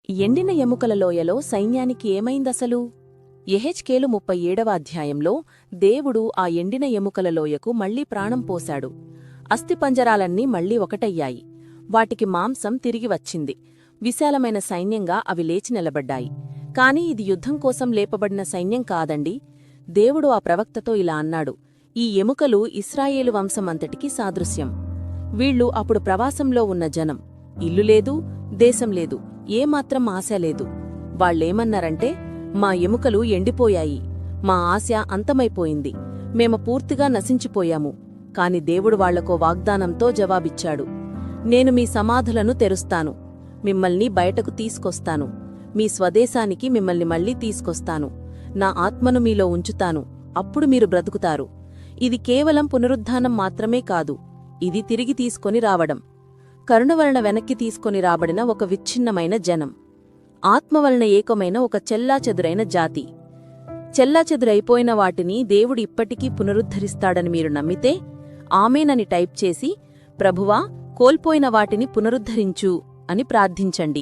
ఎండిన ఎముకల లోయలో సైన్యానికి ఏమైందసలు? యెహెజ్కేలు 37వ అధ్యాయంలో దేవుడు ఆ ఎండిన ఎముకల లోయకు మళ్లీ ప్రాణం పోశాడు. అస్థిపంజరాలన్నీ మళ్లీ ఒకటయ్యాయి. వాటికి మాంసం తిరిగి వచ్చింది. విశాలమైన సైన్యంగా అవి లేచి నిలబడ్డాయి. కాని ఇది యుద్ధం కోసం లేపబడిన సైన్యం కాదండి. దేవుడు ఆ ప్రవక్తతో ఇలా అన్నాడు, ఈ ఎముకలు ఇశ్రాయేలు వంశమంతటికీ సాదృశ్యం. వీళ్లు అప్పుడు ప్రవాసంలో ఉన్న జనం. ఇల్లు లేదు, దేశం లేదు, ఏమాత్రం ఆశ లేదు. వాళ్లేమన్నారంటే, మా ఎముకలు ఎండిపోయాయి, మా ఆశ అంతమైపోయింది, మేము పూర్తిగా నశించిపోయాము. కాని దేవుడు వాళ్లకో వాగ్దానంతో జవాబిచ్చాడు, నేను మీ సమాధులను తెరుస్తాను, మిమ్మల్ని బయటకు తీసుకొస్తాను, మీ స్వదేశానికి మిమ్మల్ని మళ్లీ తీసుకొస్తాను, నా ఆత్మను మీలో ఉంచుతాను, అప్పుడు మీరు బ్రతుకుతారు. ఇది కేవలం పునరుద్ధానం మాత్రమే కాదు, ఇది తిరిగి తీసుకొని రావడం, కరుణవలన వెనక్కి తీసుకొని రాబడిన ఒక విచ్ఛిన్నమైన జనం, ఆత్మవలన ఏకమైన ఒక చెల్లాచెదురైన జాతి. చెల్లాచెదురైపోయిన వాటిని దేవుడు ఇప్పటికీ పునరుద్ధరిస్తాడని మీరు నమ్మితే ఆమేనని టైప్ చేసి, ప్రభువా, కోల్పోయిన వాటిని పునరుద్ధరించు అని ప్రార్థించండి.